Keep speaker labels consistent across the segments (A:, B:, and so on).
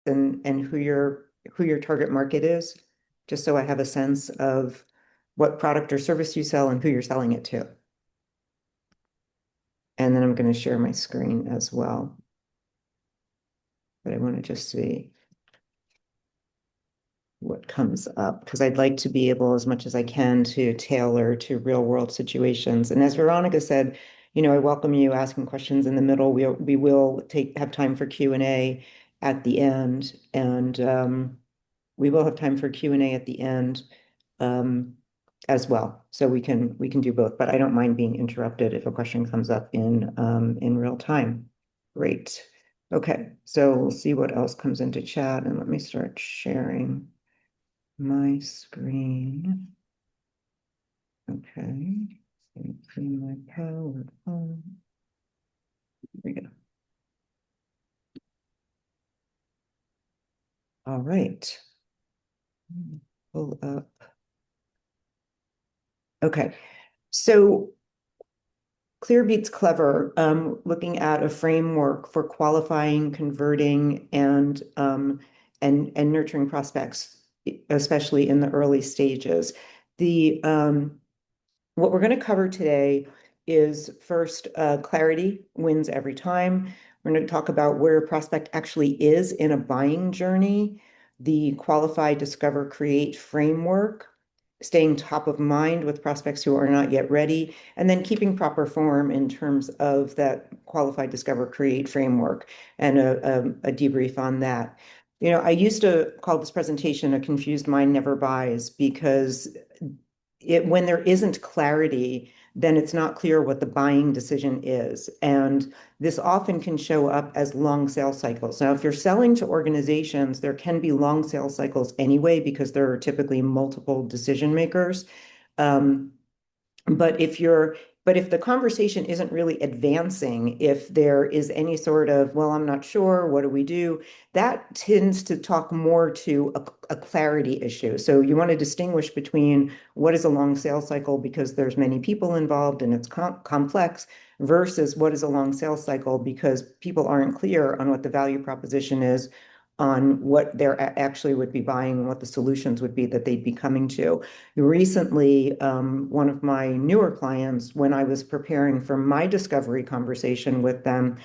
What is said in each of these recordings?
A: and who your target market is, just so I have a sense of what product or service you sell and who you're selling it to. And then I'm going to share my screen as well. But I want to just see what comes up, because I'd like to be able, as much as I can, to tailor to real world situations. And as Veronica said, I welcome you asking questions in the middle. We will have time for Q&A at the end, and we will have time for Q&A at the end as well. So we can do both, but I don't mind being interrupted if a question comes up in real time. Great. Okay, so we'll see what else comes into chat, and let me start sharing my screen. Okay, see my PowerPoint. Here we go. All right. Pull up. Okay, so Clear beats clever, looking at a framework for qualifying, converting, and nurturing prospects, especially in the early stages. What we're going to cover today is first, clarity wins every time. We're going to talk about where a prospect actually is in a buying journey, the qualify, discover, create framework, staying top of mind with prospects who are not yet ready, and then keeping proper form in terms of that qualify, discover, create framework, and a debrief on that. I used to call this presentation "A Confused Mind Never Buys," because when there isn't clarity, then it's not clear what the buying decision is. And this often can show up as long sales cycles. Now, if you're selling to organizations, there can be long sales cycles anyway, because there are typically multiple decision makers. But if the conversation isn't really advancing, if there is any sort of, well, I'm not sure, what do we do? That tends to talk more to a clarity issue. So you want to distinguish between what is a long sales cycle because there's many people involved and it's complex, versus what is a long sales cycle because people aren't clear on what the value proposition is, on what they're actually would be buying and what the solutions would be that they'd be coming to. Recently, one of my newer clients, when I was preparing for my discovery conversation with them,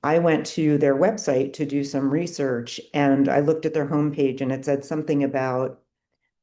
A: I went to their website to do some research, and I looked at their homepage, and it said something about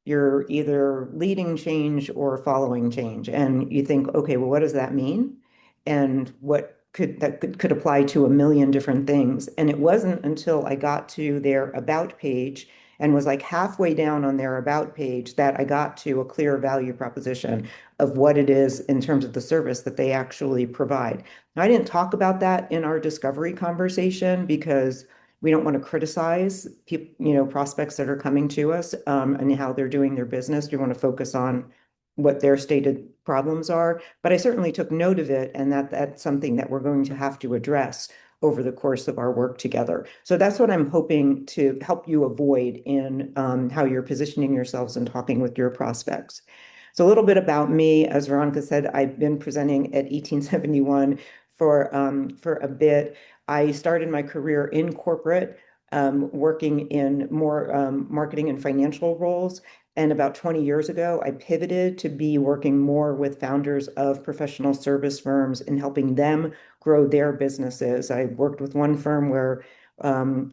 A: you're either leading change or following change. And you think, okay, well, what does that mean? And what could apply to a million different things. And it wasn't until I got to their about page and was like halfway down on their about page that I got to a clear value proposition of what it is in terms of the service that they actually provide. Now, I didn't talk about that in our discovery conversation because we don't want to criticize people, prospects that are coming to us, and how they're doing their business. We want to focus on what their stated problems are. But I certainly took note of it, and that's something that we're going to have to address over the course of our work together. So that's what I'm hoping to help you avoid in how you're positioning yourselves and talking with your prospects. So a little bit about me. As Veronica said, I've been presenting at 1871 for a bit. I started my career in corporate, working in more marketing and financial roles. And about 20 years ago, I pivoted to be working more with founders of professional service firms and helping them grow their businesses. I worked with one firm where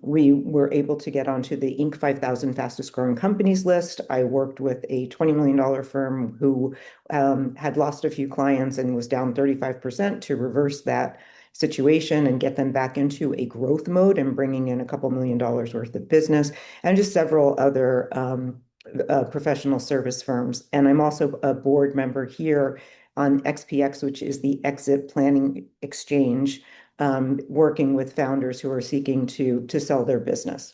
A: we were able to get onto the Inc. 5000 fastest growing companies list. I worked with a $20 million firm who had lost a few clients and was down 35% to reverse that situation and get them back into a growth mode and bringing in a couple $1 million worth of business, and just several other professional service firms. And I'm also a board member here on XPX, which is the Exit Planning Exchange, working with founders who are seeking to sell their business.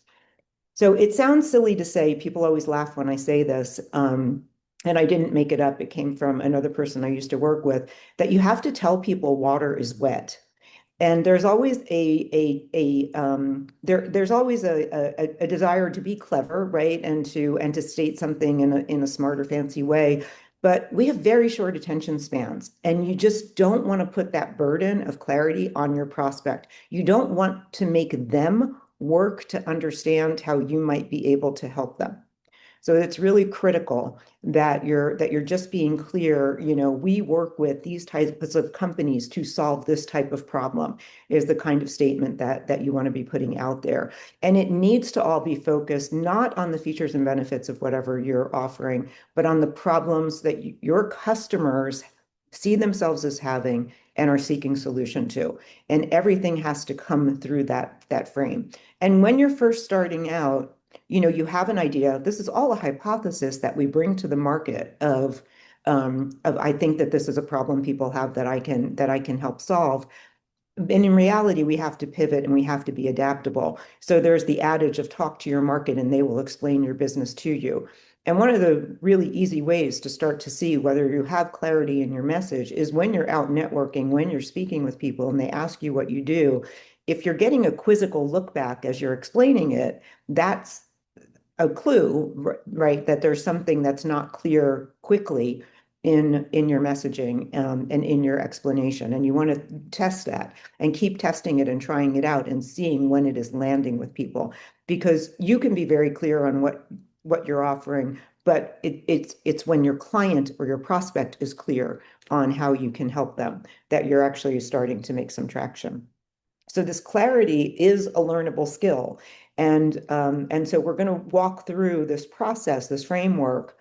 A: So it sounds silly to say, people always laugh when I say this, and I didn't make it up, it came from another person I used to work with, that you have to tell people water is wet. And there's always there's always a desire to be clever, right? And to state something in a smart or fancy way. But we have very short attention spans, and you just don't want to put that burden of clarity on your prospect. You don't want to make them work to understand how you might be able to help them. So it's really critical that you're just being clear, we work with these types of companies to solve this type of problem is the kind of statement that you want to be putting out there. And it needs to all be focused not on the features and benefits of whatever you're offering, but on the problems that your customers see themselves as having and are seeking solution to. And everything has to come through that frame. And when you're first starting out, you have an idea. This is all a hypothesis that we bring to the market of I think that this is a problem people have that I can help solve. And in reality, we have to pivot and we have to be adaptable. So there's the adage of talk to your market and they will explain your business to you. And one of the really easy ways to start to see whether you have clarity in your message is when you're out networking, when you're speaking with people and they ask you what you do. If you're getting a quizzical look back as you're explaining it, that's a clue, right, that there's something that's not clear quickly in your messaging and in your explanation. And you want to test that and keep testing it and trying it out and seeing when it is landing with people. Because you can be very clear on what you're offering, but it's when your client or your prospect is clear on how you can help them that you're actually starting to make some traction. So this clarity is a learnable skill. And so we're going to walk through this process, this framework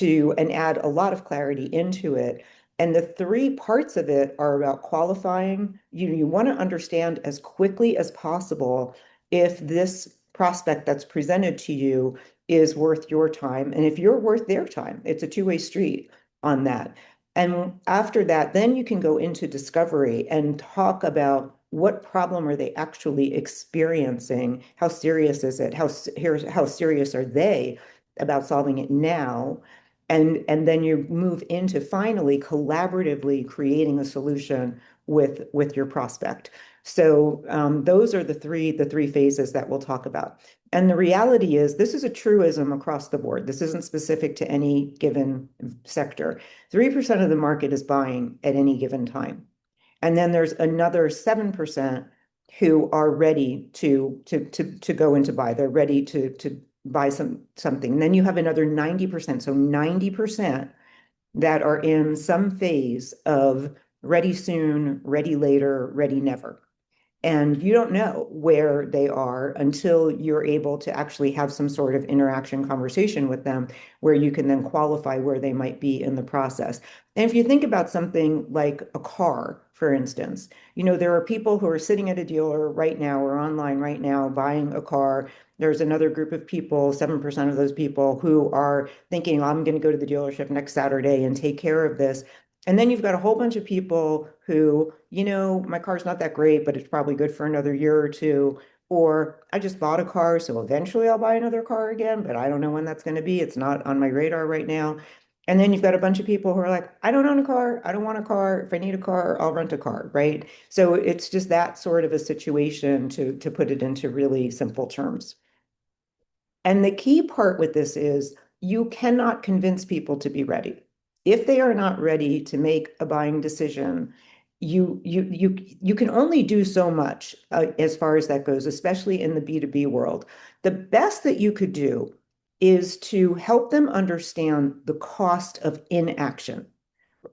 A: and add a lot of clarity into it. And the three parts of it are about qualifying. You want to understand as quickly as possible if this prospect that's presented to you is worth your time and if you're worth their time. It's a two-way street on that. And after that, then you can go into discovery and talk about what problem are they actually experiencing? How serious is it? How serious are they about solving it now? And then you move into finally collaboratively creating a solution with your prospect. So those are the three phases that we'll talk about. And the reality is this is a truism across the board. This isn't specific to any given sector. 3% of the market is buying at any given time. And then there's another 7% who are ready to go into buy. They're ready to buy something. And then you have another 90%. So 90% that are in some phase of ready soon, ready later, ready never. And you don't know where they are until you're able to actually have some sort of interaction conversation with them where you can then qualify where they might be in the process. And if you think about something like a car, for instance, there are people who are sitting at a dealer right now or online right now buying a car. There's another group of people, 7% of those people who are thinking, I'm going to go to the dealership next Saturday and take care of this. And then you've got a whole bunch of people who, my car's not that great, but it's probably good for another year or two. Or I just bought a car, so eventually I'll buy another car again, but I don't know when that's going to be. It's not on my radar right now. And then you've got a bunch of people who are like, I don't own a car. I don't want a car. If I need a car, I'll rent a car, right? So it's just that sort of a situation to put it into really simple terms. And the key part with this is you cannot convince people to be ready. If they are not ready to make a buying decision, you can only do so much as far as that goes, especially in the B2B world. The best that you could do is to help them understand the cost of inaction.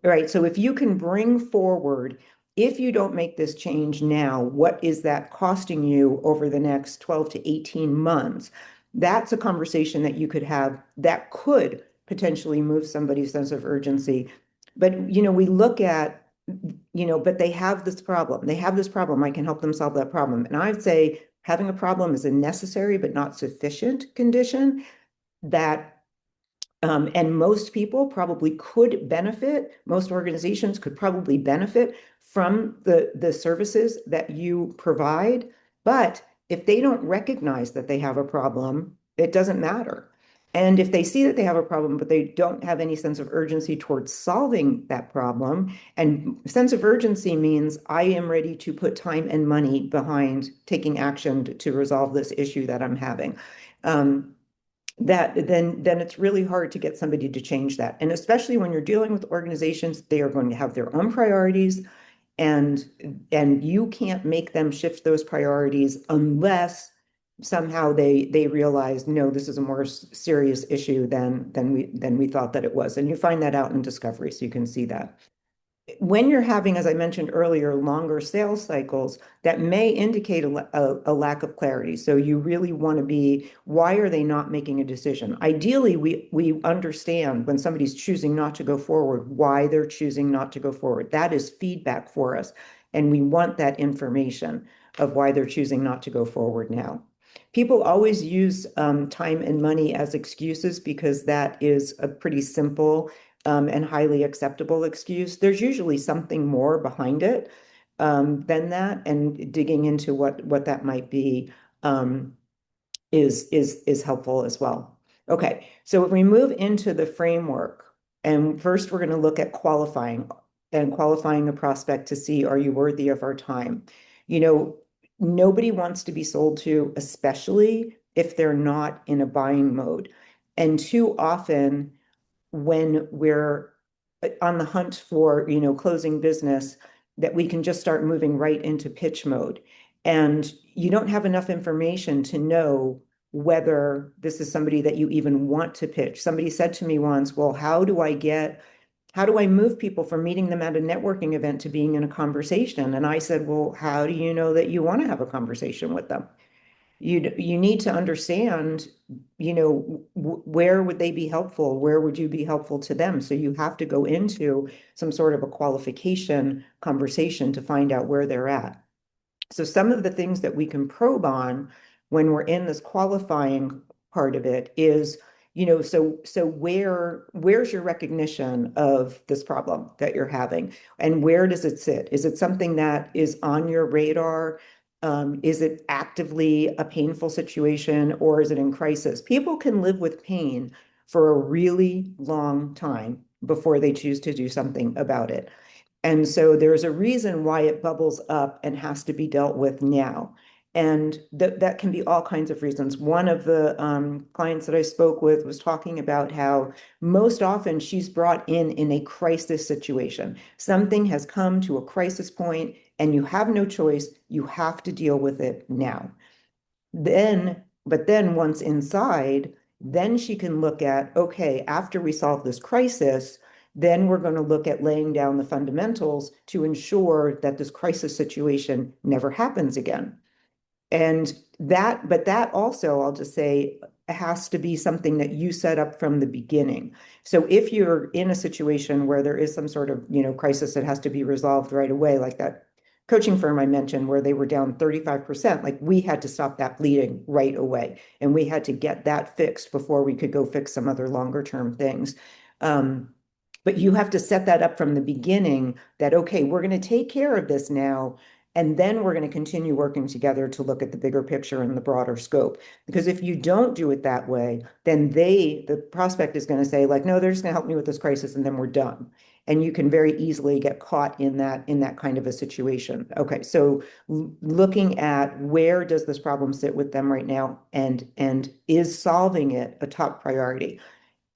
A: Right. So if you can bring forward, if you don't make this change now, what is that costing you over the next 12 to 18 months? That's a conversation that you could have that could potentially move somebody's sense of urgency. But, we look at, but they have this problem. They have this problem. I can help them solve that problem. And I'd say having a problem is a necessary but not sufficient condition that and most people probably could benefit, most organizations could probably benefit from the services that you provide. But if they don't recognize that they have a problem, it doesn't matter. And if they see that they have a problem, but they don't have any sense of urgency towards solving that problem, and sense of urgency means I am ready to put time and money behind taking action to resolve this issue that I'm having. Then it's really hard to get somebody to change that. And especially when you're dealing with organizations, they are going to have their own priorities and you can't make them shift those priorities unless somehow they realized, no, this is a more serious issue than we thought that it was. And you find that out in discovery, so you can see that. When you're having, as I mentioned earlier, longer sales cycles, that may indicate a lack of clarity. So you really want to be, why are they not making a decision? Ideally, we understand when somebody's choosing not to go forward, why they're choosing not to go forward. That is feedback for us. And we want that information of why they're choosing not to go forward now. People always use time and money as excuses because that is a pretty simple and highly acceptable excuse. There's usually something more behind it than that, and digging into what that might be um, is helpful as well. Okay, so if we move into the framework, and first we're going to look at qualifying a prospect to see, are you worthy of our time? You know, nobody wants to be sold to, especially if they're not in a buying mode. And too often, when we're on the hunt for, closing business, that we can just start moving right into pitch mode. And you don't have enough information to know whether this is somebody that you even want to pitch. Somebody said to me once, well, how do I move people from meeting them at a networking event to being in a conversation? And I said, well, how do you know that you want to have a conversation with them? You need to understand, where would they be helpful? Where would you be helpful to them? So you have to go into some sort of a qualification conversation to find out where they're at. So some of the things that we can probe on when we're in this qualifying part of it is, so where's your recognition of this problem that you're having, and where does it sit? Is it something that is on your radar? Is it actively a painful situation, or is it in crisis? People can live with pain for a really long time before they choose to do something about it. And so there's a reason why it bubbles up and has to be dealt with now. And that can be all kinds of reasons. One of the clients that I spoke with was talking about how most often she's brought in a crisis situation. Something has come to a crisis point and you have no choice. You have to deal with it now. But then once inside, then she can look at, okay, after we solve this crisis, then we're going to look at laying down the fundamentals to ensure that this crisis situation never happens again. But that also, I'll just say, has to be something that you set up from the beginning. So if you're in a situation where there is some sort of, crisis that has to be resolved right away, like that coaching firm I mentioned, where they were down 35%, like we had to stop that bleeding right away. And we had to get that fixed before we could go fix some other longer term things. But you have to set that up from the beginning that, okay, we're going to take care of this now. And then we're going to continue working together to look at the bigger picture and the broader scope. Because if you don't do it that way, then the prospect is going to say, like, no, they're just going to help me with this crisis and then we're done. And you can very easily get caught in that kind of a situation. Okay, so looking at where does this problem sit with them right now, and is solving it a top priority?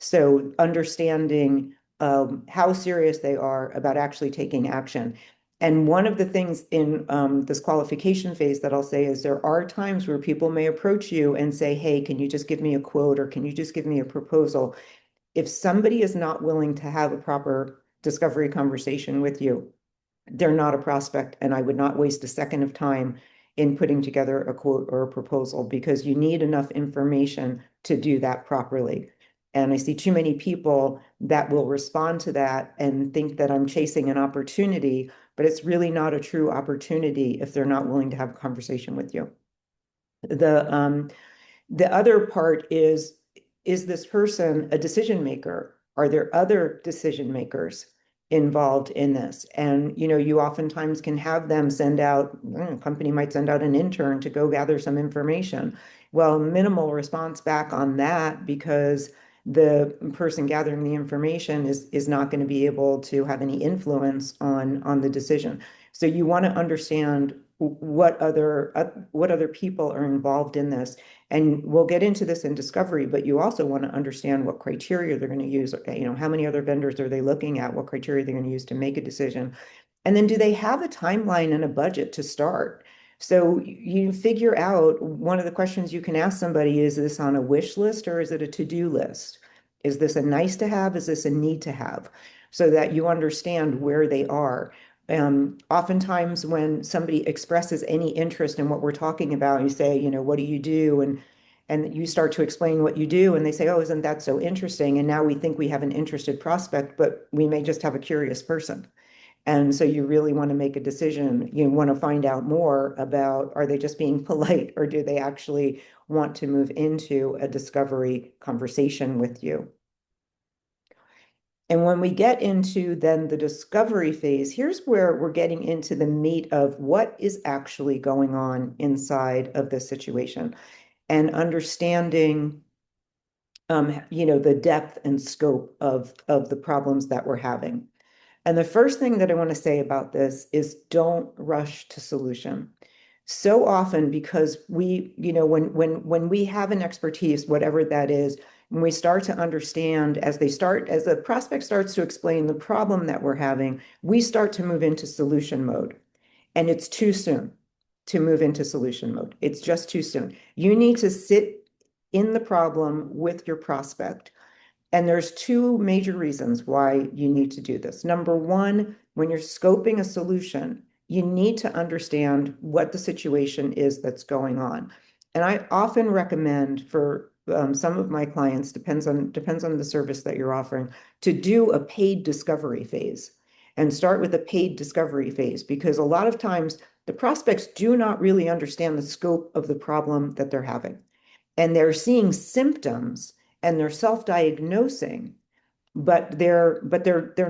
A: So understanding how serious they are about actually taking action. And one of the things in this qualification phase that I'll say is there are times where people may approach you and say, hey, can you just give me a quote, or can you just give me a proposal? If somebody is not willing to have a proper discovery conversation with you, they're not a prospect, and I would not waste a second of time in putting together a quote or a proposal, because you need enough information to do that properly. And I see too many people that will respond to that and think that I'm chasing an opportunity, but it's really not a true opportunity if they're not willing to have a conversation with you. The other part is this person a decision maker? Are there other decision makers involved in this? And, you oftentimes can have them send out, a company might send out an intern to go gather some information. Well, minimal response back on that, because the person gathering the information is not going to be able to have any influence on the decision. So you want to understand what other people are involved in this. And we'll get into this in discovery, but you also want to understand what criteria they're going to use. How many other vendors are they looking at? What criteria they're going to use to make a decision? And then do they have a timeline and a budget to start? So you figure out, one of the questions you can ask somebody, is this on a wish list or is it a to-do list? Is this a nice to have? Is this a need to have? So that you understand where they are. Oftentimes when somebody expresses any interest in what we're talking about, you say, what do you do? And you start to explain what you do, and they say, oh, isn't that so interesting? And now we think we have an interested prospect, but we may just have a curious person. And so you really want to make a decision. You want to find out more about, are they just being polite, or do they actually want to move into a discovery conversation with you? And when we get into then the discovery phase, here's where we're getting into the meat of what is actually going on inside of this situation and understanding the depth and scope of the problems that we're having. And the first thing that I want to say about this is, don't rush to solution. So often, because when we have an expertise, whatever that is, when we start to understand, as the prospect starts to explain the problem that we're having, we start to move into solution mode. And it's too soon to move into solution mode. It's just too soon. You need to sit in the problem with your prospect. And there's two major reasons why you need to do this. Number one, when you're scoping a solution, you need to understand what the situation is that's going on. And I often recommend for some of my clients, depends on the service that you're offering, to do a paid discovery phase and start with a paid discovery phase, because a lot of times the prospects do not really understand the scope of the problem that they're having. And they're seeing symptoms and they're self-diagnosing, but they're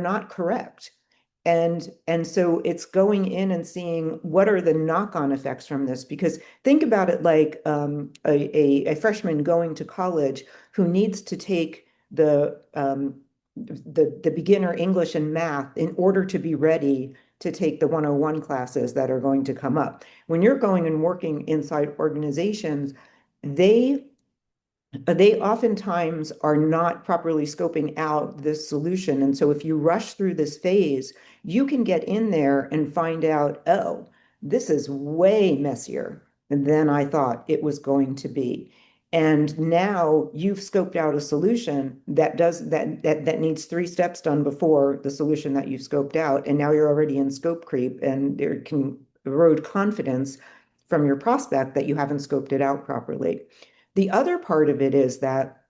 A: not correct. And so it's going in and seeing what are the knock-on effects from this. Because think about it like a freshman going to college who needs to take the beginner English and math in order to be ready to take the 101 classes that are going to come up. When you're going and working inside organizations, they they oftentimes are not properly scoping out this solution. And so if you rush through this phase, you can get in there and find out, oh, this is way messier than I thought it was going to be. And now you've scoped out a solution that needs three steps done before the solution that you've scoped out. And now you're already in scope creep, and there can erode confidence from your prospect that you haven't scoped it out properly. The other part of it is that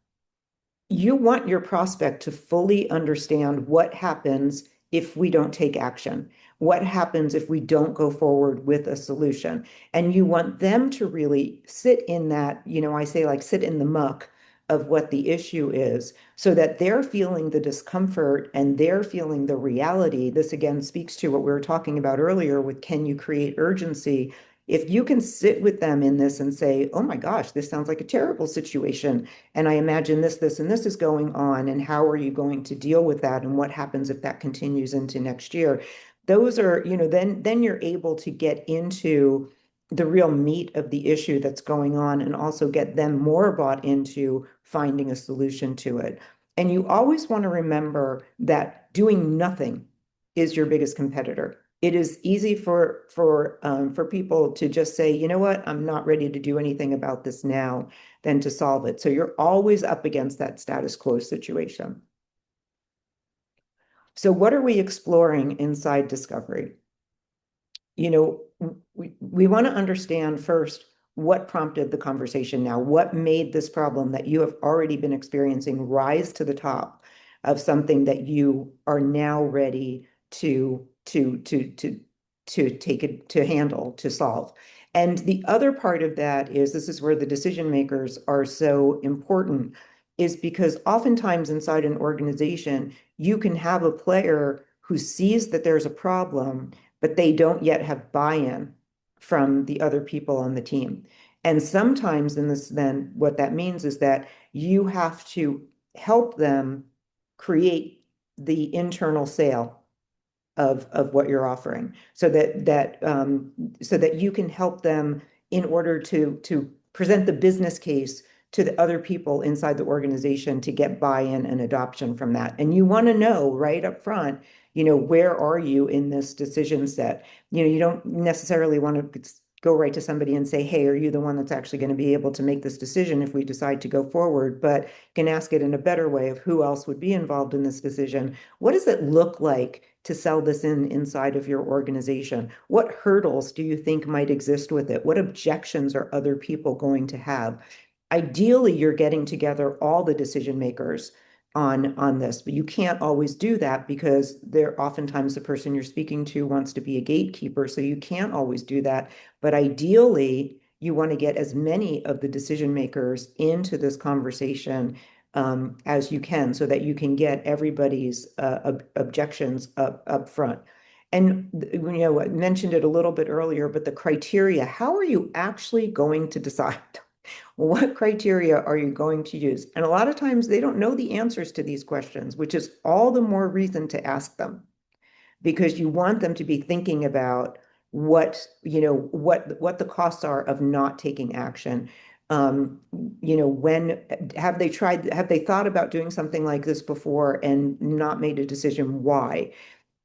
A: you want your prospect to fully understand what happens if we don't take action, what happens if we don't go forward with a solution. And you want them to really sit in that, I say, like, sit in the muck of what the issue is, so that they're feeling the discomfort and they're feeling the reality. This again speaks to what we were talking about earlier with, can you create urgency? If you can sit with them in this and say, oh my gosh, this sounds like a terrible situation, and I imagine this, this, and this is going on, and how are you going to deal with that? And what happens if that continues into next year? Those are, then you're able to get into the real meat of the issue that's going on, and also get them more bought into finding a solution to it. And you always want to remember that doing nothing is your biggest competitor. It is easy for people to just say, you know what, I'm not ready to do anything about this now, than to solve it. So you're always up against that status quo situation. So what are we exploring inside discovery? We want to understand first what prompted the conversation now, what made this problem that you have already been experiencing rise to the top of something that you are now ready to take it, to handle, to solve. And the other part of that is, this is where the decision makers are so important, is because oftentimes inside an organization, you can have a player who sees that there's a problem, but they don't yet have buy-in from the other people on the team. And sometimes in this, then what that means is that you have to help them create the internal sale of what you're offering, so that you can help them in order to present the business case to the other people inside the organization to get buy-in and adoption from that. And you want to know right up front, where are you in this decision set? You don't necessarily want to go right to somebody and say, hey, are you the one that's actually going to be able to make this decision if we decide to go forward? But can ask it in a better way of who else would be involved in this decision. What does it look like to sell this inside of your organization? What hurdles do you think might exist with it? What objections are other people going to have? Ideally, you're getting together all the decision makers on this, but you can't always do that because they're oftentimes the person you're speaking to wants to be a gatekeeper, so you can't always do that. But ideally, you want to get as many of the decision makers into this conversation as you can, so that you can get everybody's objections up front. And I mentioned it a little bit earlier, but the criteria, how are you actually going to decide? What criteria are you going to use? And a lot of times they don't know the answers to these questions, which is all the more reason to ask them, because you want them to be thinking about what the costs are of not taking action. When have they thought about doing something like this before and not made a decision? Why?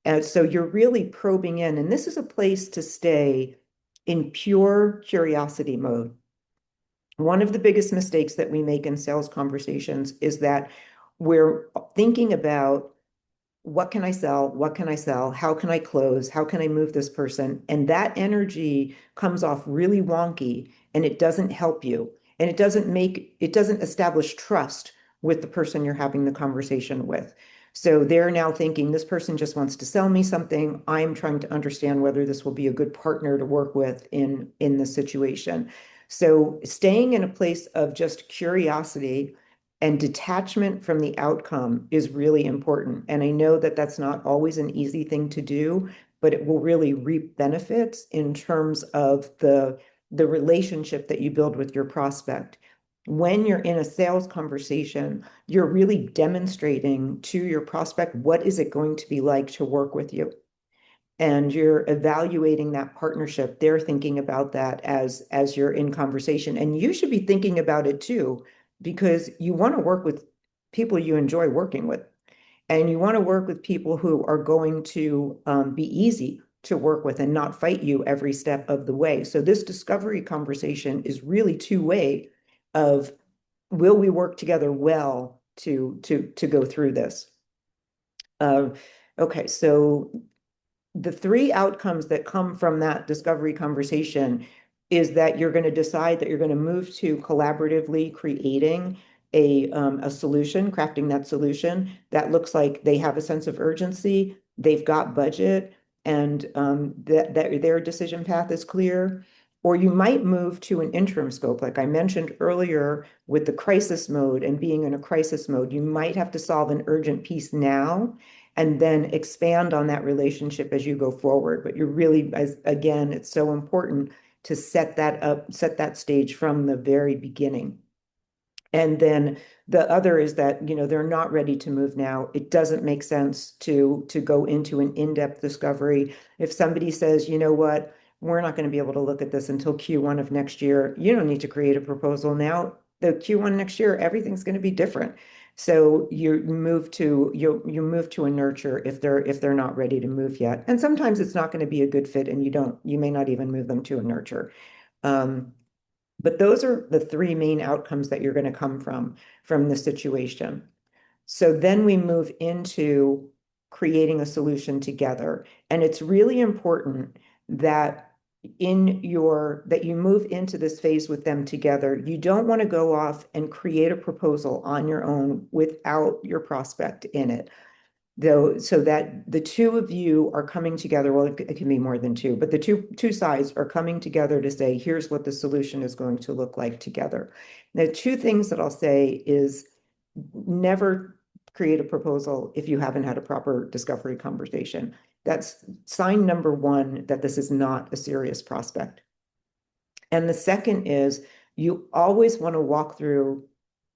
A: And so you're really probing in, and this is a place to stay in pure curiosity mode. One of the biggest mistakes that we make in sales conversations is that we're thinking about what can I sell? What can I sell? How can I close? How can I move this person? And that energy comes off really wonky and it doesn't help you. And it doesn't establish trust with the person you're having the conversation with. So they're now thinking this person just wants to sell me something. I'm trying to understand whether this will be a good partner to work with in this situation. So staying in a place of just curiosity and detachment from the outcome is really important. And I know that that's not always an easy thing to do, but it will really reap benefits in terms of the relationship that you build with your prospect. When you're in a sales conversation, you're really demonstrating to your prospect what is it going to be like to work with you. And you're evaluating that partnership. They're thinking about that as you're in conversation. And you should be thinking about it too, because you want to work with people you enjoy working with. And you want to work with people who are going to be easy to work with and not fight you every step of the way. So this discovery conversation is really two-way of, will we work together well to go through this? Okay, so the three outcomes that come from that discovery conversation is that you're going to decide that you're going to move to collaboratively creating a solution, crafting that solution that looks like they have a sense of urgency, they've got budget, and that their decision path is clear. Or you might move to an interim scope, like I mentioned earlier, with the crisis mode and being in a crisis mode. You might have to solve an urgent piece now and then expand on that relationship as you go forward. But you're really, again, it's so important to set that up, set that stage from the very beginning. And then the other is that, they're not ready to move now. It doesn't make sense to go into an in-depth discovery. If somebody says, you know what, we're not going to be able to look at this until Q1 of next year, you don't need to create a proposal now. The Q1 next year, everything's going to be different. So you move to a nurture if they're not ready to move yet. And sometimes it's not going to be a good fit, and you may not even move them to a nurture. But those are the three main outcomes that you're going to come from the situation. So then we move into creating a solution together. And it's really important that that you move into this phase with them together. You don't want to go off and create a proposal on your own without your prospect in it, though, so that the two of you are coming together. Well, it can be more than two, but the two sides are coming together to say, here's what the solution is going to look like together. The two things that I'll say is, never create a proposal if you haven't had a proper discovery conversation. That's sign number one, that this is not a serious prospect. And the second is, you always want to walk through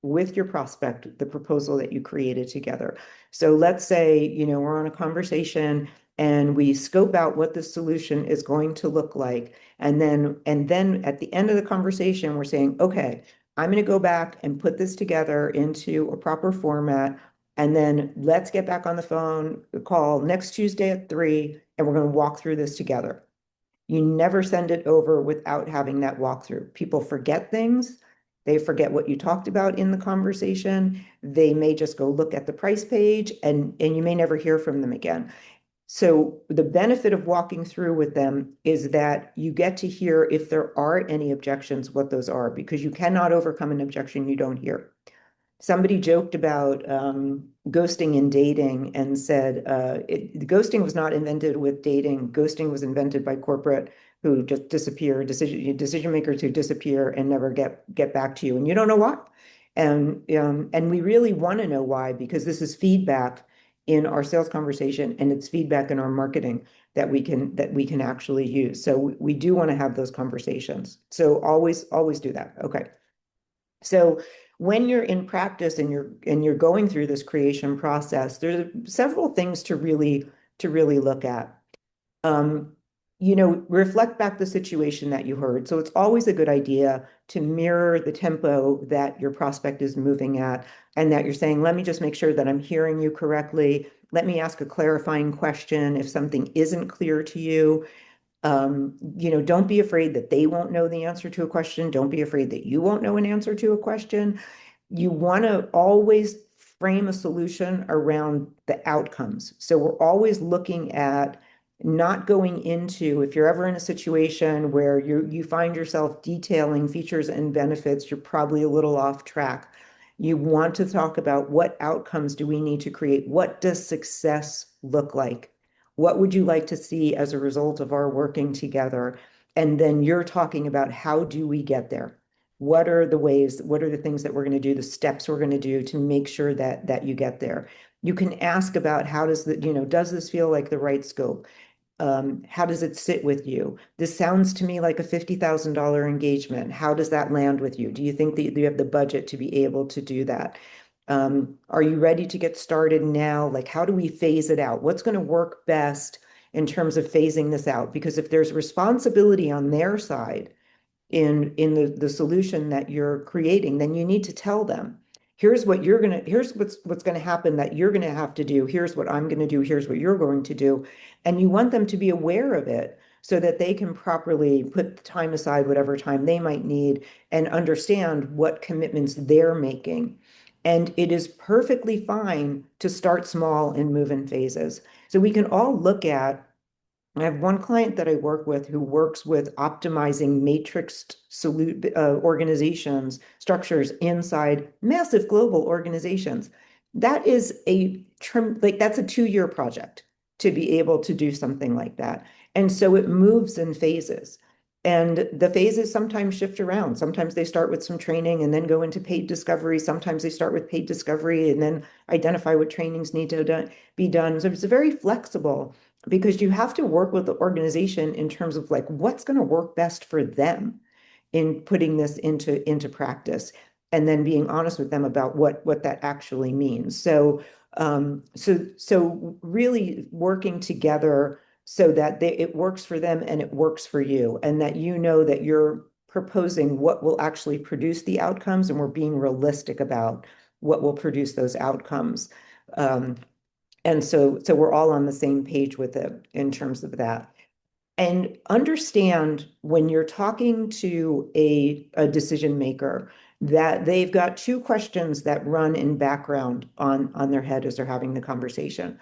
A: with your prospect the proposal that you created together. So let's say, we're on a conversation and we scope out what the solution is going to look like. And then at the end of the conversation, we're saying, okay, I'm going to go back and put this together into a proper format. And then let's get back on the phone, call next Tuesday at 3, and we're going to walk through this together. You never send it over without having that walkthrough. People forget things. They forget what you talked about in the conversation. They may just go look at the price page and you may never hear from them again. So the benefit of walking through with them is that you get to hear if there are any objections, what those are, because you cannot overcome an objection you don't hear. Somebody joked about ghosting in dating and said ghosting was not invented with dating. Ghosting was invented by corporate who just disappear, decision makers who disappear and never get back to you, and you don't know why. And we really want to know why, because this is feedback in our sales conversation and it's feedback in our marketing that we can actually use. So we do want to have those conversations. So always do that. Okay. So when you're in practice and you're going through this creation process, there's several things to really look at. Um, reflect back the situation that you heard. So it's always a good idea to mirror the tempo that your prospect is moving at, and that you're saying, let me just make sure that I'm hearing you correctly. Let me ask a clarifying question if something isn't clear to you. Don't be afraid that they won't know the answer to a question. Don't be afraid that you won't know an answer to a question. You want to always frame a solution around the outcomes. So we're always looking at not going into, if you're ever in a situation where you find yourself detailing features and benefits, you're probably a little off track. You want to talk about what outcomes do we need to create? What does success look like? What would you like to see as a result of our working together? And then you're talking about how do we get there? What are the ways, what are the things that we're going to do, the steps we're going to do to make sure that you get there? You can ask about how does this feel like the right scope? How does it sit with you? This sounds to me like a $50,000 engagement. How does that land with you? Do you think that you have the budget to be able to do that? Are you ready to get started now? Like, how do we phase it out? What's going to work best in terms of phasing this out? Because if there's responsibility on their side in the solution that you're creating, then you need to tell them, here's what's going to happen that you're going to have to do. Here's what I'm going to do. Here's what you're going to do. And you want them to be aware of it so that they can properly put the time aside, whatever time they might need, and understand what commitments they're making. And it is perfectly fine to start small and move in phases. So we can all look at, I have one client that I work with who works with optimizing matrixed organizations, structures inside massive global organizations. That is that's a 2-year project to be able to do something like that. And so it moves in phases. And the phases sometimes shift around. Sometimes they start with some training and then go into paid discovery. Sometimes they start with paid discovery and then identify what trainings need to be done. So it's very flexible, because you have to work with the organization in terms of like what's going to work best for them in putting this into practice, and then being honest with them about what that actually means. So really working together so that it works for them and it works for you, and that that you're proposing what will actually produce the outcomes, and we're being realistic about what will produce those outcomes. And so we're all on the same page with it in terms of that. And understand when you're talking to a decision maker that they've got two questions that run in background on their head as they're having the conversation.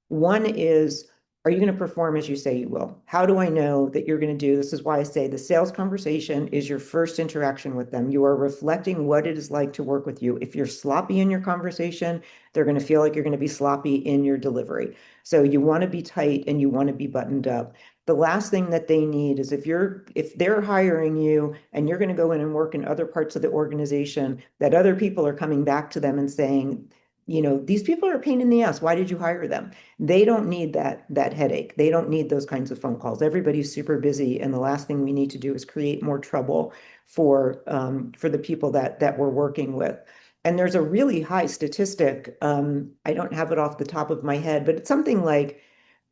A: One is, are you going to perform as you say you will? How do I know that you're going to do? This is why I say the sales conversation is your first interaction with them. You are reflecting what it is like to work with you. If you're sloppy in your conversation, they're going to feel like you're going to be sloppy in your delivery. So you want to be tight and you want to be buttoned up. The last thing that they need is if they're hiring you and you're going to go in and work in other parts of the organization, that other people are coming back to them and saying, these people are a pain in the ass. Why did you hire them? They don't need that headache. They don't need those kinds of phone calls. Everybody's super busy, and the last thing we need to do is create more trouble for the people that we're working with. And there's a really high statistic. I don't have it off the top of my head, but it's something like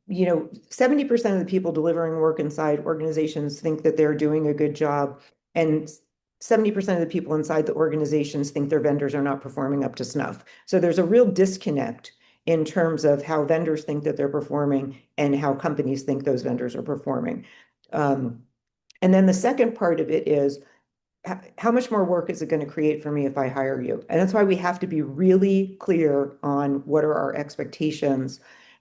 A: 70% of the people delivering work inside organizations think that they're doing a good job, and 70% of the people inside the organizations think their vendors are not performing up to snuff. So there's a real disconnect in terms of how vendors think that they're performing and how companies think those vendors are performing. Um, and then the second part of it is how much more work is it going to create for me if I hire you? And that's why we have to be really clear on what are our expectations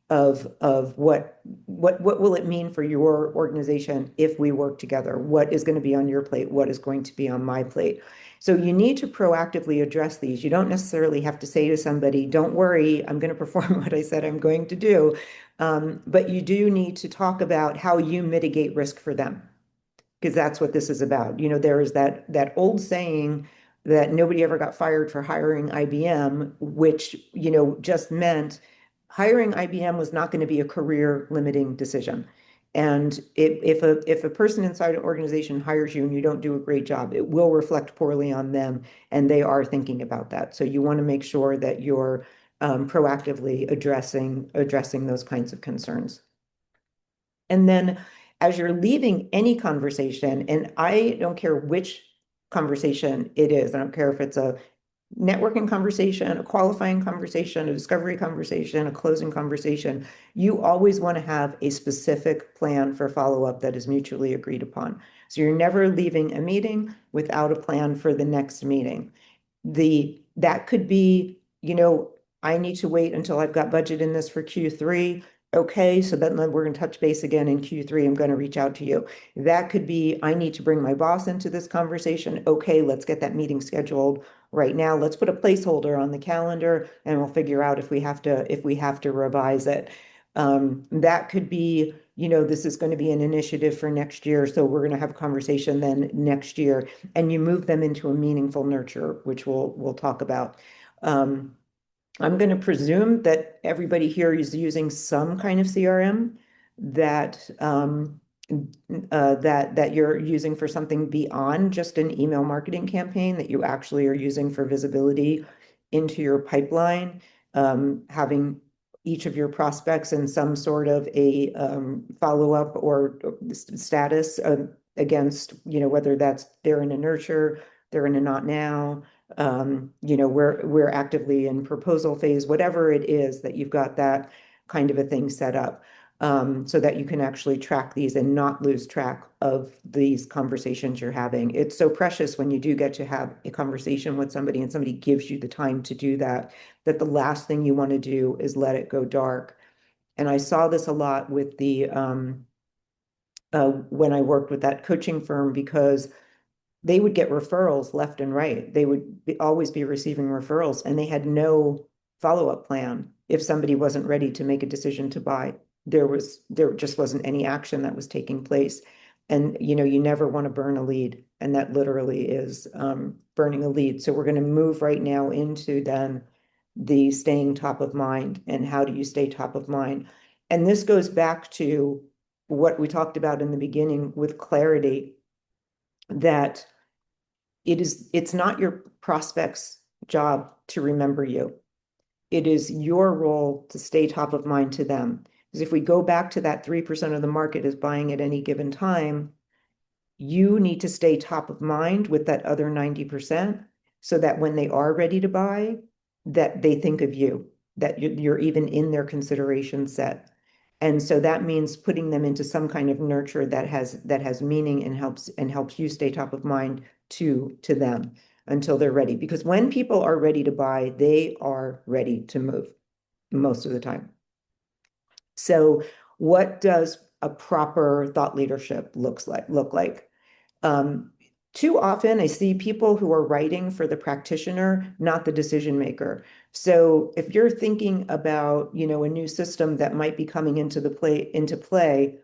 A: of what will it mean for your organization if we work together? What is going to be on your plate? What is going to be on my plate? So you need to proactively address these. You don't necessarily have to say to somebody, don't worry, I'm going to perform what I said I'm going to do. But you do need to talk about how you mitigate risk for them, because that's what this is about. There is that old saying that nobody ever got fired for hiring IBM, which, just meant hiring IBM was not going to be a career limiting decision. And if a person inside an organization hires you and you don't do a great job, it will reflect poorly on them, and they are thinking about that. So you want to make sure that you're proactively addressing those kinds of concerns. And then as you're leaving any conversation, and I don't care which conversation it is, I don't care if it's a networking conversation, a qualifying conversation, a discovery conversation, a closing conversation, you always want to have a specific plan for follow-up that is mutually agreed upon. So you're never leaving a meeting without a plan for the next meeting. That could be, I need to wait until I've got budget in this for Q3. Okay, so then we're going to touch base again in Q3. I'm going to reach out to you. That could be, I need to bring my boss into this conversation. Okay, let's get that meeting scheduled right now. Let's put a placeholder on the calendar and we'll figure out if we have to revise it. That could be, this is going to be an initiative for next year. So we're going to have a conversation then next year, and you move them into a meaningful nurture, which we'll talk about. Um, I'm going to presume that everybody here is using some kind of CRM that you're using for something beyond just an email marketing campaign, that you actually are using for visibility into your pipeline, having each of your prospects in some sort of a follow-up or status against, whether that's they're in a nurture, they're in a not now, we're actively in proposal phase, whatever it is, that you've got that kind of a thing set up, so that you can actually track these and not lose track of these conversations you're having. It's so precious when you do get to have a conversation with somebody and somebody gives you the time to do that, that the last thing you want to do is let it go dark. And I saw this a lot with when I worked with that coaching firm, because they would get referrals left and right. They would always be receiving referrals, and they had no follow-up plan if somebody wasn't ready to make a decision to buy. There just wasn't any action that was taking place. And you never want to burn a lead. And that literally is burning a lead. So we're going to move right now into then the staying top of mind, and how do you stay top of mind? And this goes back to what we talked about in the beginning with clarity, that it's not your prospect's job to remember you. It is your role to stay top of mind to them. Because if we go back to that 3% of the market is buying at any given time, you need to stay top of mind with that other 90%, so that when they are ready to buy, that they think of you, that you're even in their consideration set. And so that means putting them into some kind of nurture that has meaning, and helps you stay top of mind to them until they're ready. Because when people are ready to buy, they are ready to move most of the time. So what does a proper thought leadership look like? Um, Too often I see people who are writing for the practitioner, not the decision maker. So if you're thinking about, a new system that might be coming into play,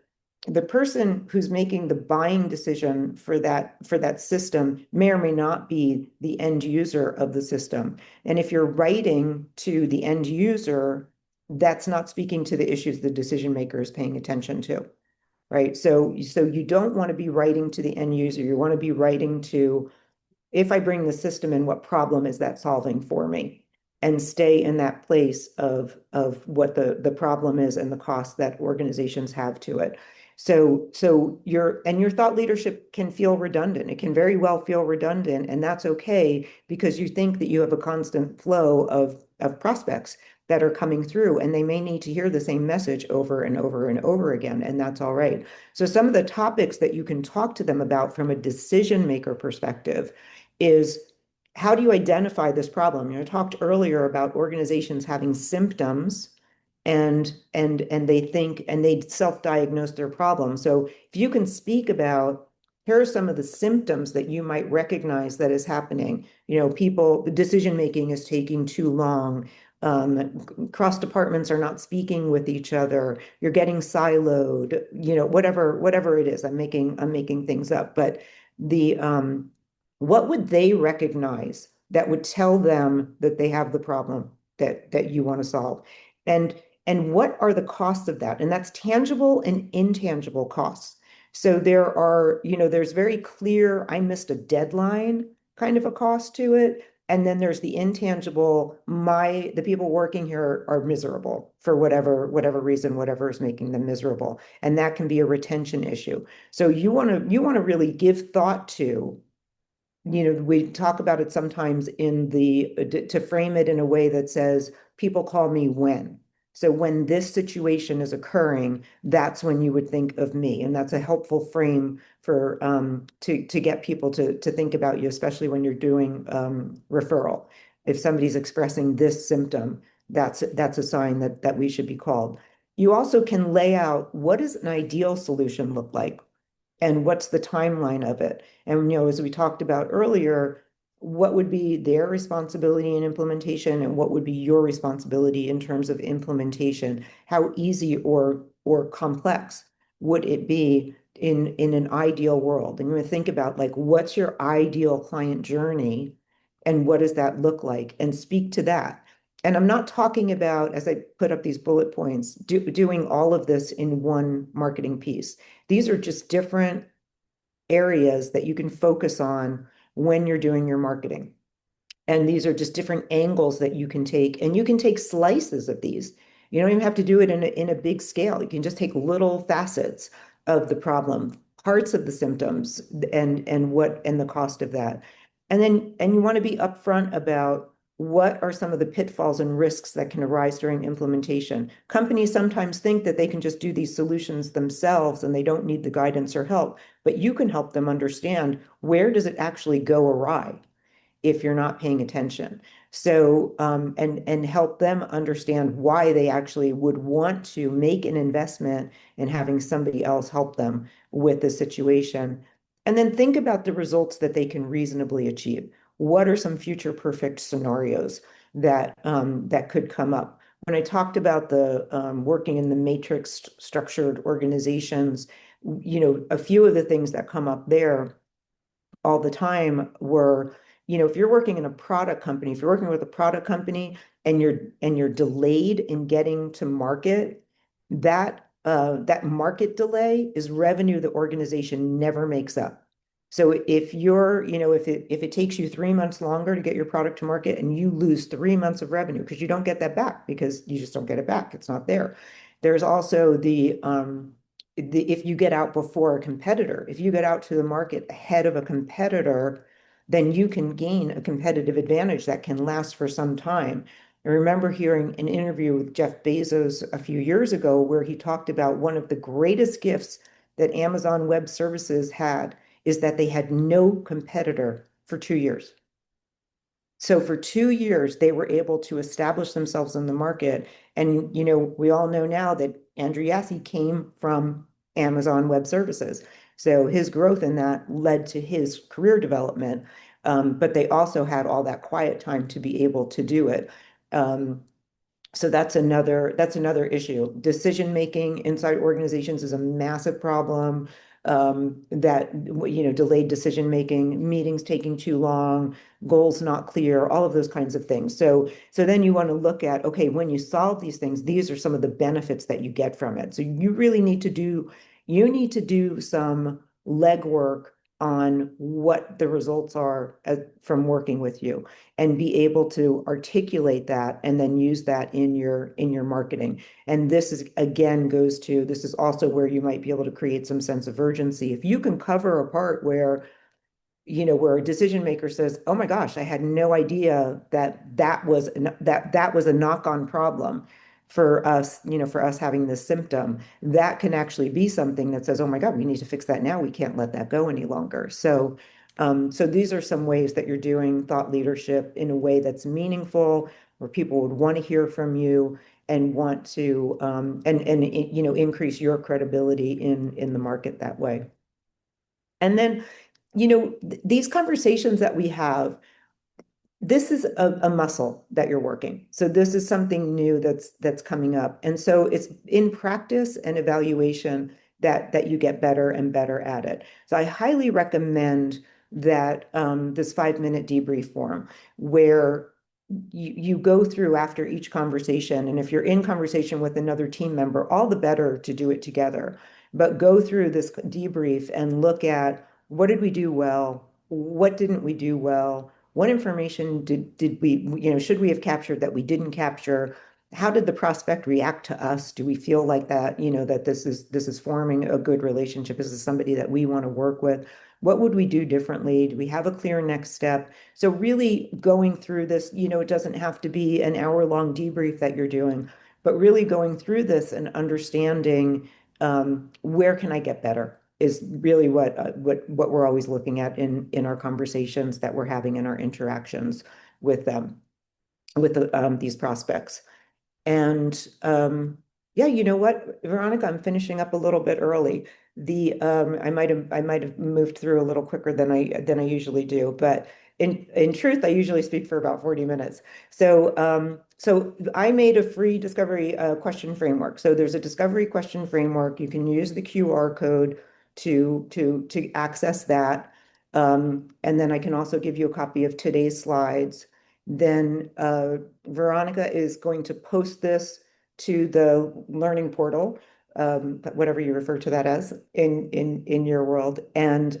A: the person who's making the buying decision for that system may or may not be the end user of the system. And if you're writing to the end user, that's not speaking to the issues the decision maker is paying attention to. Right. So you don't want to be writing to the end user. You want to be writing to, if I bring the system in, what problem is that solving for me? And stay in that place of what the problem is and the cost that organizations have to it. So your thought leadership can feel redundant. It can very well feel redundant, and that's okay because you think that you have a constant flow of prospects that are coming through, and they may need to hear the same message over and over and over again, and that's all right. So some of the topics that you can talk to them about from a decision maker perspective is how do you identify this problem? You know, I talked earlier about organizations having symptoms and they think and they self-diagnose their problem. So if you can speak about here are some of the symptoms that you might recognize that is happening. You know, people, the decision making is taking too long. Cross departments are not speaking with each other. You're getting siloed, you know, whatever it is. I'm making things up, but the what would they recognize that would tell them that they have the problem that you want to solve? And and what are the costs of that? And that's tangible and intangible costs. So there are, you know, there's very clear, I missed a deadline kind of a cost to it. And then there's the intangible, the people working here are miserable for whatever reason, whatever is making them miserable. And that can be a retention issue. So you want to really give thought to, you know, we talk about it sometimes in the to frame it in a way that says, people call me when. So when this situation is occurring, that's when you would think of me. And that's a helpful frame for to get people to think about you, especially when you're doing referral. If somebody's expressing this symptom, that's a sign that we should be called. You also can lay out what does an ideal solution look like? And what's the timeline of it? And, you know, as we talked about earlier, what would be their responsibility in implementation and what would be your responsibility in terms of implementation? How easy or complex would it be in an ideal world? And you think about like what's your ideal client journey and what does that look like? And speak to that. And I'm not talking about, as I put up these bullet points, doing all of this in one marketing piece. These are just different areas that you can focus on when you're doing your marketing. And these are just different angles that you can take, and you can take slices of these. You don't even have to do it in a big scale. You can just take little facets of the problem, parts of the symptoms, and the cost of that. And you want to be upfront about what are some of the pitfalls and risks that can arise during implementation. Companies sometimes think that they can just do these solutions themselves and they don't need the guidance or help, but you can help them understand where does it actually go awry if you're not paying attention. So, and help them understand why they actually would want to make an investment in having somebody else help them with the situation. And then think about the results that they can reasonably achieve. What are some future perfect scenarios that could come up? When I talked about the working in the matrix structured organizations, you know, a few of the things that come up there all the time were, you know, if you're working in a product company, if you're working with a product company and you're delayed in getting to market, that market delay is revenue the organization never makes up. So if you're, you know, if it takes you 3 months longer to get your product to market and you lose 3 months of revenue because you don't get that back because you just don't get it back, it's not there. There's also if you get out before a competitor, if you get out to the market ahead of a competitor, then you can gain a competitive advantage that can last for some time. I remember hearing an interview with Jeff Bezos a few years ago where he talked about one of the greatest gifts that Amazon Web Services had is that they had no competitor for 2 years. So for 2 years, they were able to establish themselves in the market. And, you know, we all know now that Andrew Jassy came from Amazon Web Services. So his growth in that led to his career development. But they also had all that quiet time to be able to do it. So that's another issue. Decision making inside organizations is a massive problem. That you know, delayed decision making, meetings taking too long, goals not clear, all of those kinds of things. So then you want to look at, okay, when you solve these things, these are some of the benefits that you get from it. So you really need to do some legwork on what the results are from working with you and be able to articulate that and then use that in your marketing. And this is again goes to this is also where you might be able to create some sense of urgency. If you can cover a part where where a decision maker says, "Oh my gosh, I had no idea that that was a knock-on problem for us, for us having this symptom." That can actually be something that says, "Oh my God, we need to fix that now. We can't let that go any longer." So these are some ways that you're doing thought leadership in a way that's meaningful, where people would want to hear from you and want to and increase your credibility in the market that way. And then these conversations that we have, this is a muscle that you're working. So this is something new that's coming up. And so it's in practice and evaluation that you get better and better at it. So I highly recommend that this 5-minute debrief form where you go through after each conversation. And if you're in conversation with another team member, all the better to do it together. But go through this debrief and look at what did we do well? What didn't we do well? What information did we, should we have captured that we didn't capture? How did the prospect react to us? Do we feel like that, that this is forming a good relationship? Is this somebody that we want to work with? What would we do differently? Do we have a clear next step? So really going through this, it doesn't have to be an hour-long debrief that you're doing, but really going through this and understanding where can I get better is really what we're always looking at in our conversations that we're having in our interactions with them, with these prospects. And yeah, you know what, Veronica, I'm finishing up a little bit early. The I might have moved through a little quicker than I usually do, but in truth, I usually speak for about 40 minutes. So I made a free discovery question framework. So there's a discovery question framework. You can use the QR code to access that. And then I can also give you a copy of today's slides. Then Veronica is going to post this to the learning portal, whatever you refer to that as in your world, and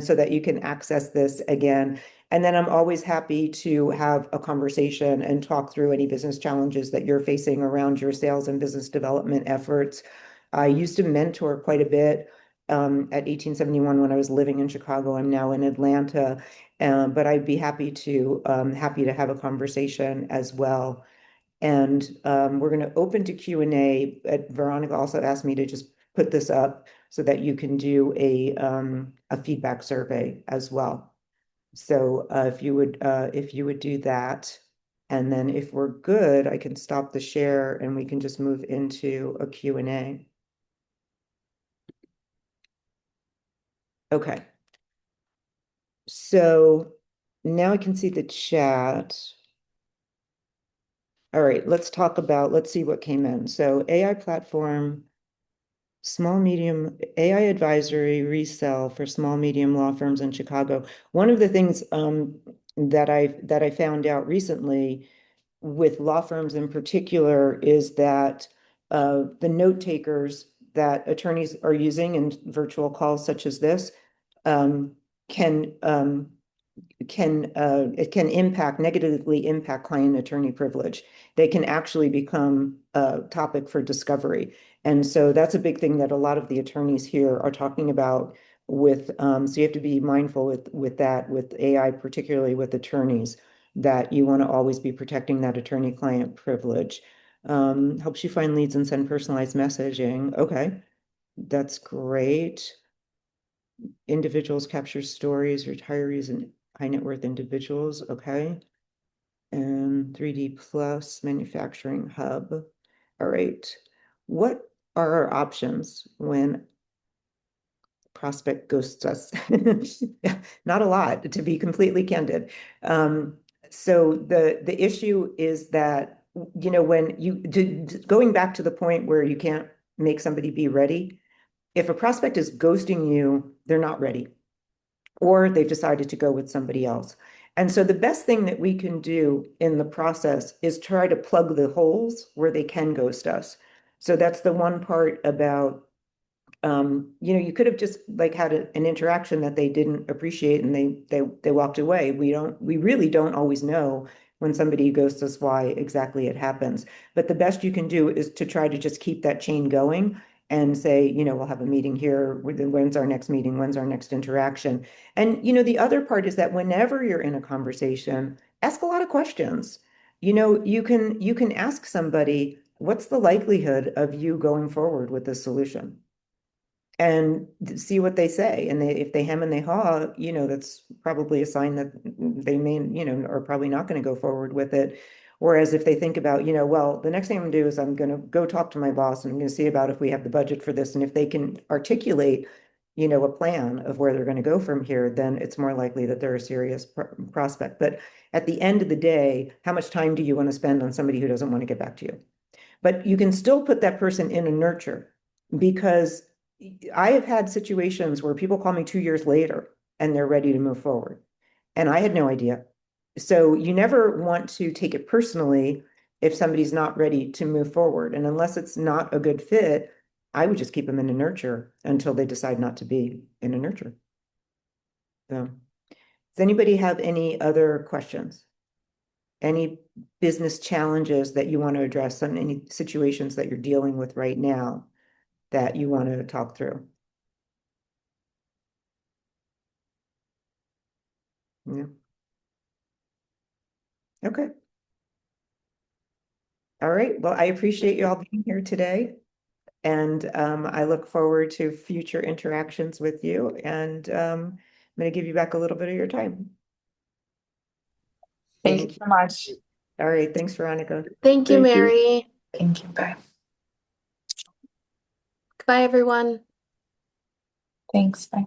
A: so that you can access this again. And then I'm always happy to have a conversation and talk through any business challenges that you're facing around your sales and business development efforts. I used to mentor quite a bit at 1871 when I was living in Chicago. I'm now in Atlanta, but I'd be happy to have a conversation as well. And we're going to open to Q&A. Veronica also asked me to just put this up so that you can do a feedback survey as well. So if you would do that, and then if we're good, I can stop the share and we can just move into a Q&A. Okay. So now I can see the chat. All right, let's see what came in. So AI platform, small, medium, AI advisory resell for small, medium law firms in Chicago. One of the things that I found out recently with law firms in particular is that the note takers that attorneys are using in virtual calls such as this um, can it can negatively impact client attorney privilege. They can actually become a topic for discovery. And so that's a big thing that a lot of the attorneys here are talking about with, so you have to be mindful with that, with AI, particularly with attorneys, that you want to always be protecting that attorney-client privilege. Helps you find leads and send personalized messaging. Okay, that's great. Individuals capture stories, retirees and high net worth individuals. Okay. And 3D Plus Manufacturing Hub. All right. What are our options when prospect ghosts us? Not a lot, to be completely candid. So the issue is that, when going back to the point where you can't make somebody be ready, if a prospect is ghosting you, they're not ready, or they've decided to go with somebody else. And so the best thing that we can do in the process is try to plug the holes where they can ghost us. So that's the one part about You could have just like had an interaction that they didn't appreciate and they walked away. We really don't always know when somebody ghosts us why exactly it happens. But the best you can do is to try to just keep that chain going and say, we'll have a meeting here. When's our next meeting? When's our next interaction? And the other part is that whenever you're in a conversation, ask a lot of questions. You can ask somebody, what's the likelihood of you going forward with this solution? And see what they say. And if they hem and they haw, that's probably a sign that they may, are probably not going to go forward with it. Whereas if they think about, well, the next thing I'm going to do is I'm going to go talk to my boss and I'm going to see about if we have the budget for this. And if they can articulate, a plan of where they're going to go from here, then it's more likely that they're a serious prospect. But at the end of the day, how much time do you want to spend on somebody who doesn't want to get back to you? But you can still put that person in a nurture, because I have had situations where people call me 2 years later and they're ready to move forward. And I had no idea. So you never want to take it personally if somebody's not ready to move forward. And unless it's not a good fit, I would just keep them in a nurture until they decide not to be in a nurture. So, does anybody have any other questions? Any business challenges that you want to address, and any situations that you're dealing with right now that you want to talk through? Yeah. Okay. All right. Well, I appreciate you all being here today. And I look forward to future interactions with you. And I'm going to give you back a little bit of your time.
B: Thank you
A: Thank you.
B: so much.
A: All right. Thanks, Veronica.
C: Thank you,
A: Thank you.
C: Mary.
B: Thank you. Bye.
C: Goodbye, everyone.
B: Thanks. Bye.